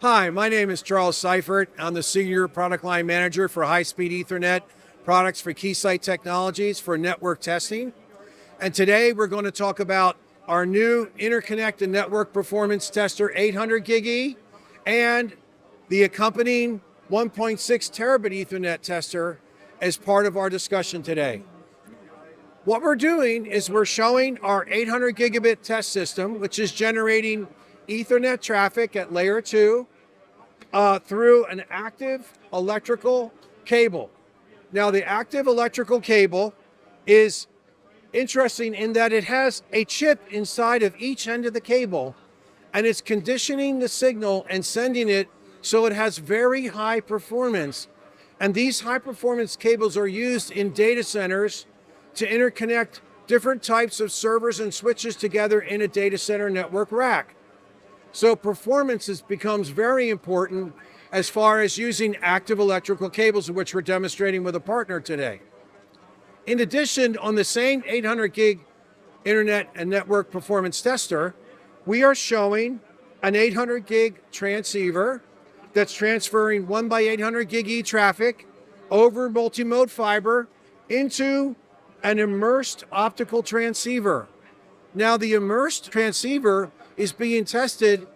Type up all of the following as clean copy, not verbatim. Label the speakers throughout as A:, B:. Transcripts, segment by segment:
A: Hi, my name is Charles Seifert. I'm the Senior Product Line Manager for High-Speed Ethernet products for Keysight Technologies for network testing. And today we're going to talk about our new Interconnect and Network Performance Tester 800 gig E and the accompanying 1.6 terabit Ethernet tester as part of our discussion today. What we're doing is we're showing our 800 gigabit test system, which is generating Ethernet traffic at layer 2 through an active electrical cable. Now, the active electrical cable is interesting in that it has a chip inside of each end of the cable, and it's conditioning the signal and sending it so it has very high performance. And these high performance cables are used in data centers to interconnect different types of servers and switches together in a data center network rack. So performance becomes very important as far as using active electrical cables, which we're demonstrating with a partner today. In addition, on the same 800 gig Internet and Network Performance Tester, we are showing an 800 gig transceiver that's transferring 1x800 gig E traffic over multimode fiber into an immersed optical transceiver. Now, the immersed transceiver is being tested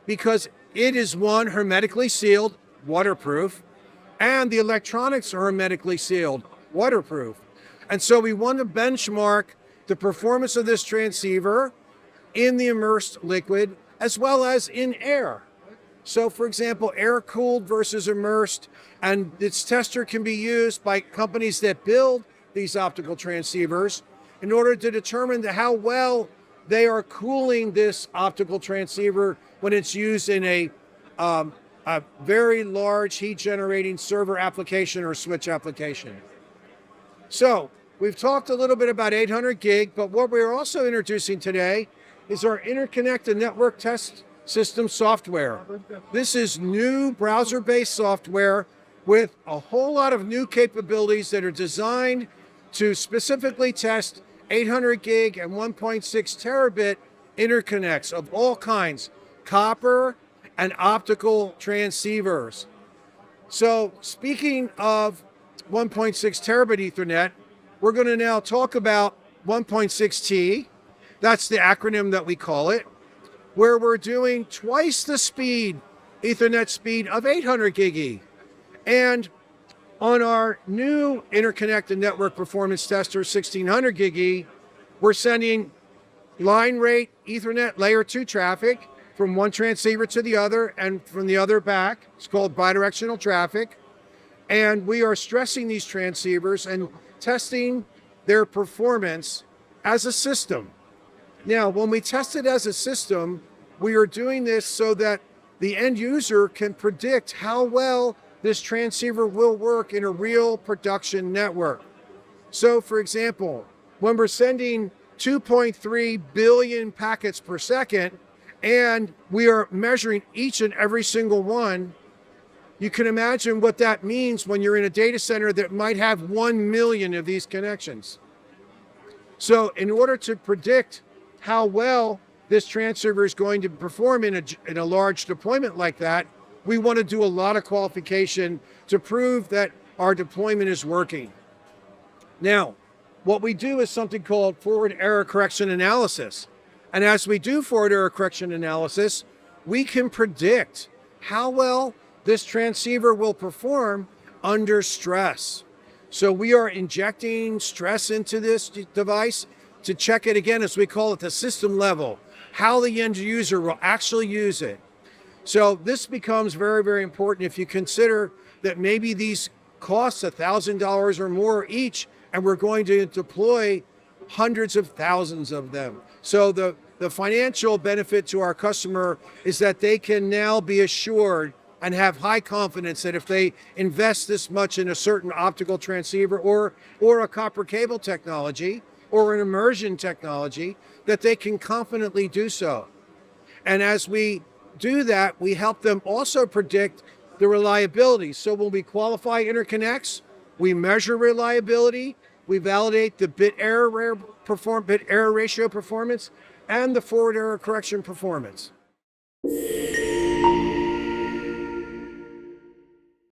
A: because it is, one, hermetically sealed, waterproof, and the electronics are hermetically sealed, waterproof. And so we want to benchmark the performance of this transceiver in the immersed liquid as well as in air. So, for example, air-cooled versus immersed, and this tester can be used by companies that build these optical transceivers in order to determine how well they are cooling this optical transceiver when it's used in a very large heat-generating server application or switch application. So we've talked a little bit about 800 gig, but what we're also introducing today is our Interconnect and Network Test System software. This is new browser-based software with a whole lot of new capabilities that are designed to specifically test 800 gig and 1.6 terabit interconnects of all kinds, copper and optical transceivers. So speaking of 1.6 terabit Ethernet, we're going to now talk about 1.6T. That's the acronym that we call it, where we're doing twice the speed, Ethernet speed of 800 gig E. And on our new Interconnect and Network Performance Tester 1600 gig E, we're sending line rate Ethernet layer 2 traffic from one transceiver to the other and from the other back. It's called bidirectional traffic. And we are stressing these transceivers and testing their performance as a system. Now, when we test it as a system, we are doing this so that the end user can predict how well this transceiver will work in a real production network. So, for example, when we're sending 2.3 billion packets per second, and we are measuring each and every single one, you can imagine what that means when you're in a data center that might have 1 million of these connections. So in order to predict how well this transceiver is going to perform in a large deployment like that, we want to do a lot of qualification to prove that our deployment is working. Now, what we do is something called forward error correction analysis. And as we do forward error correction analysis, we can predict how well this transceiver will perform under stress. So we are injecting stress into this device to check it again, as we call it, the system level, how the end user will actually use it. So this becomes very, very important if you consider that maybe these cost $1,000 or more each, and we're going to deploy hundreds of thousands of them. So the financial benefit to our customer is that they can now be assured and have high confidence that if they invest this much in a certain optical transceiver or a copper cable technology or an immersion technology, that they can confidently do so. And as we do that, we help them also predict the reliability. So when we qualify interconnects, we measure reliability, We validate the bit error ratio performance and the forward error correction performance.